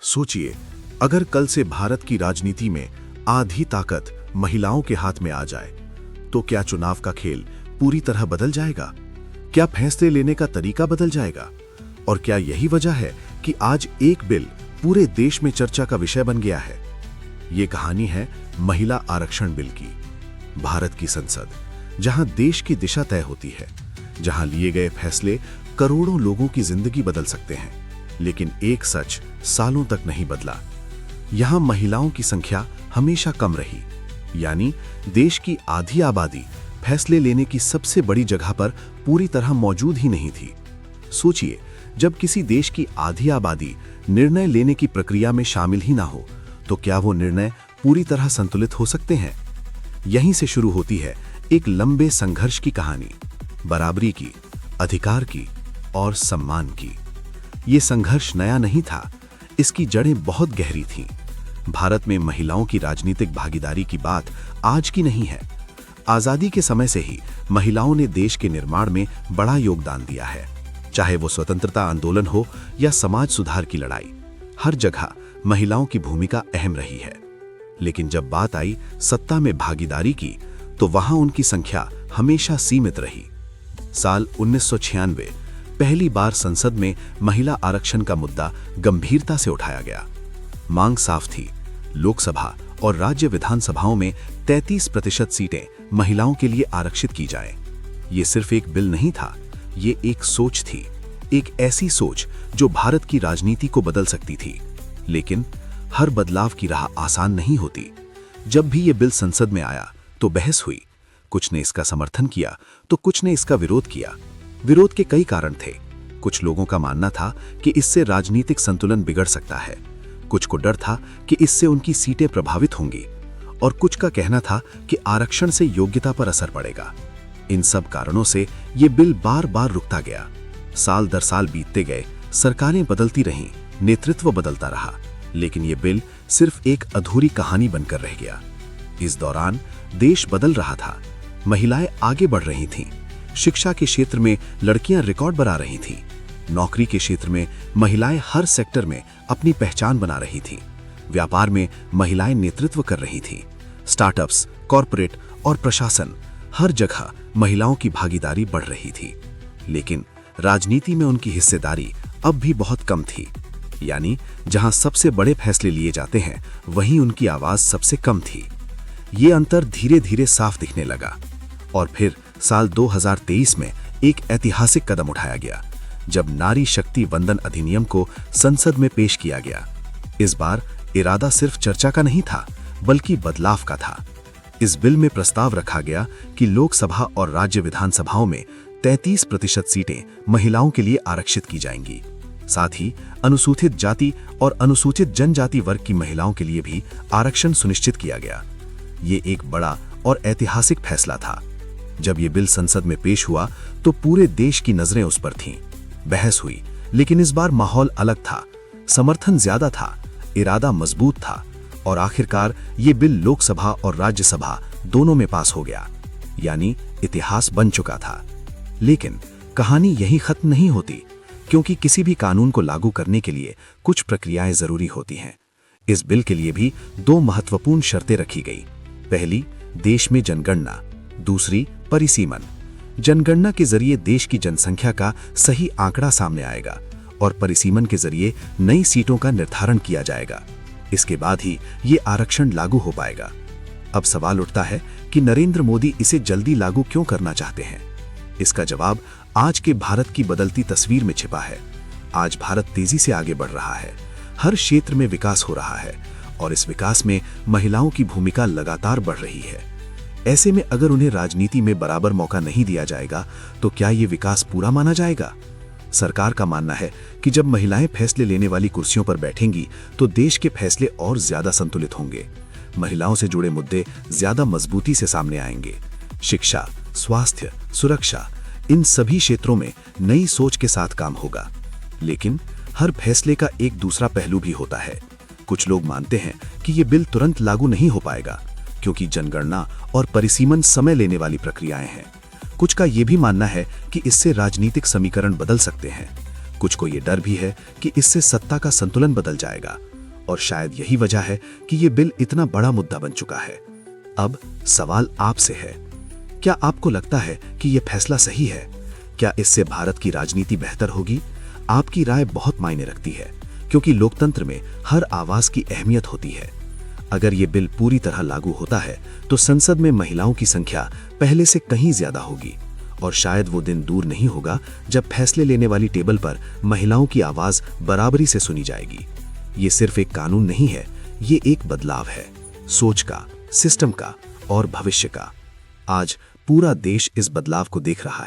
सोचिए, अगर कल से भारत की राजनीति में आधी ताकत महिलाओं के हाथ में आ जाए, तो क्या चुनाव का खेल पूरी तरह बदल जाएगा? क्या फैसले लेने का तरीका बदल जाएगा? और क्या यही वजह है कि आज एक बिल पूरे देश में चर्चा का विषय बन गया है? ये कहानी है महिला आरक्षण बिल की। भारत की संसद, जहां देश की दिशा तय होती है, जहां लिए गए फैसले करोड़ों लोगों की जिंदगी बदल सकते हैं, लेकिन एक सच सालों तक नहीं बदला। यहां महिलाओं की संख्या हमेशा कम रही, यानी देश की आधी आबादी फैसले लेने की सबसे बड़ी जगह पर पूरी तरह मौजूद ही नहीं थी। सोचिए, जब किसी देश की आधी आबादी निर्णय लेने की प्रक्रिया में शामिल ही ना हो, तो क्या वो निर्णय पूरी तरह संतुलित हो सकते हैं? यहीं से शुरू होती है एक लंबे संघर्ष की कहानी, बराबरी की, अधिकार की और सम्मान की। ये संघर्ष नया नहीं था, इसकी जड़ें बहुत गहरी थीं। भारत में महिलाओं की राजनीतिक भागीदारी की बात आज की नहीं है। आजादी के समय से ही महिलाओं ने देश के निर्माण में बड़ा योगदान दिया है, चाहे वो स्वतंत्रता आंदोलन हो या समाज सुधार की लड़ाई। हर जगह महिलाओं की भूमिका अहम रही है। लेकिन जब बात आई सत्ता में भागीदारी की, तो वहां उनकी संख्या हमेशा सीमित रही। साल 1996 पहली बार संसद में महिला आरक्षण का मुद्दा गंभीरता से उठाया गया। मांग साफ थी, लोकसभा और राज्य विधानसभाओं में 33% सीटें महिलाओं के लिए आरक्षित की जाएं। ये सिर्फ एक बिल नहीं था, ये एक सोच थी, एक ऐसी सोच जो भारत की राजनीति को बदल सकती थी। लेकिन हर बदलाव की राह आसान नहीं होती। जब भी ये बिल संसद में आया तो बहस हुई। कुछ ने इसका समर्थन किया तो कुछ ने इसका विरोध किया। विरोध के कई कारण थे। कुछ लोगों का मानना था कि इससे राजनीतिक संतुलन बिगड़ सकता है, कुछ को डर था कि इससे उनकी सीटें प्रभावित होंगी, और कुछ का कहना था कि आरक्षण से योग्यता पर असर पड़ेगा। इन सब कारणों से ये बिल बार बार रुकता गया। साल दर साल बीतते गए, सरकारें बदलती रहीं, नेतृत्व बदलता रहा, लेकिन ये बिल सिर्फ एक अधूरी कहानी बनकर रह गया। इस दौरान देश बदल रहा था, महिलाएं आगे बढ़ रही थीं, शिक्षा के क्षेत्र में लड़कियां रिकॉर्ड बना रही थीं, नौकरी के क्षेत्र में महिलाएं हर सेक्टर में अपनी पहचान बना रही थीं, व्यापार में महिलाएं नेतृत्व कर रही थीं, स्टार्टअप्स, कॉरपोरेट और प्रशासन, हर जगह महिलाओं की भागीदारी बढ़ रही थी। लेकिन राजनीति में उनकी हिस्सेदारी अब भी बहुत कम थी, यानी जहां सबसे बड़े फैसले लिए जाते हैं, वहीं उनकी आवाज सबसे कम थी। ये अंतर धीरे धीरे साफ दिखने लगा, और फिर साल 2023 में एक ऐतिहासिक कदम उठाया गया, जब नारी शक्ति वंदन अधिनियम को संसद में पेश किया गया। इस बार इरादा सिर्फ चर्चा का नहीं था, बल्कि बदलाव का था। इस बिल में प्रस्ताव रखा गया कि लोकसभा और राज्य विधानसभाओं में 33% सीटें महिलाओं के लिए आरक्षित की जाएंगी। साथ ही अनुसूचित जाति और अनुसूचित जनजाति वर्ग की महिलाओं के लिए भी आरक्षण सुनिश्चित किया गया। ये एक बड़ा और ऐतिहासिक फैसला था। जब ये बिल संसद में पेश हुआ तो पूरे देश की नजरें उस पर थीं। बहस हुई, लेकिन इस बार माहौल अलग था, समर्थन ज्यादा था, इरादा मजबूत था, और आखिरकार ये बिल लोकसभा और राज्यसभा दोनों में पास हो गया, यानी इतिहास बन चुका था। लेकिन कहानी यहीं खत्म नहीं होती, क्योंकि किसी भी कानून को लागू करने के लिए कुछ प्रक्रियाएं जरूरी होती हैं। इस बिल के लिए भी 2 महत्वपूर्ण शर्तें रखी गई। पहली, देश में जनगणना, दूसरी परिसीमन। जनगणना के जरिए देश की जनसंख्या का सही आंकड़ा सामने आएगा, और परिसीमन के जरिए नई सीटों का निर्धारण किया जाएगा। इसके बाद ही ये आरक्षण लागू हो पाएगा। अब सवाल उठता है कि नरेंद्र मोदी इसे जल्दी लागू क्यों करना चाहते हैं? इसका जवाब आज के भारत की बदलती तस्वीर में छिपा है। आज भारत तेजी से आगे बढ़ रहा है, हर क्षेत्र में विकास हो रहा है, और इस विकास में महिलाओं की भूमिका लगातार बढ़ रही है। ऐसे में अगर उन्हें राजनीति में बराबर मौका नहीं दिया जाएगा, तो क्या ये विकास पूरा माना जाएगा? सरकार का मानना है कि जब महिलाएं फैसले लेने वाली कुर्सियों पर बैठेंगी, तो देश के फैसले और ज्यादा संतुलित होंगे। महिलाओं से जुड़े मुद्दे ज्यादा मजबूती से सामने आएंगे। शिक्षा, स्वास्थ्य, सुरक्षा, इन सभी क्षेत्रों में नई सोच के साथ काम होगा। लेकिन हर फैसले का एक दूसरा पहलू भी होता है। कुछ लोग मानते हैं कि ये बिल तुरंत लागू नहीं हो पाएगा, क्योंकि जनगणना और परिसीमन समय लेने वाली प्रक्रियाएं हैं। कुछ का ये भी मानना है कि इससे राजनीतिक समीकरण बदल सकते हैं। कुछ को ये डर भी है कि इससे सत्ता का संतुलन बदल जाएगा। और शायद यही वजह है कि ये बिल इतना बड़ा मुद्दा बन चुका है। अब सवाल आपसे है, क्या आपको लगता है कि ये फैसला सही है? क्या इससे भारत की राजनीति बेहतर होगी? आपकी राय बहुत मायने रखती है, क्योंकि लोकतंत्र में हर आवाज की अहमियत होती है। अगर ये बिल पूरी तरह लागू होता है तो संसद में महिलाओं की संख्या पहले से कहीं ज्यादा होगी, और शायद वो दिन दूर नहीं होगा जब फैसले लेने वाली टेबल पर महिलाओं की आवाज बराबरी से सुनी जाएगी। ये सिर्फ एक कानून नहीं है, ये एक बदलाव है, सोच का, सिस्टम का और भविष्य का। आज पूरा देश इस बदलाव को देख रहा है।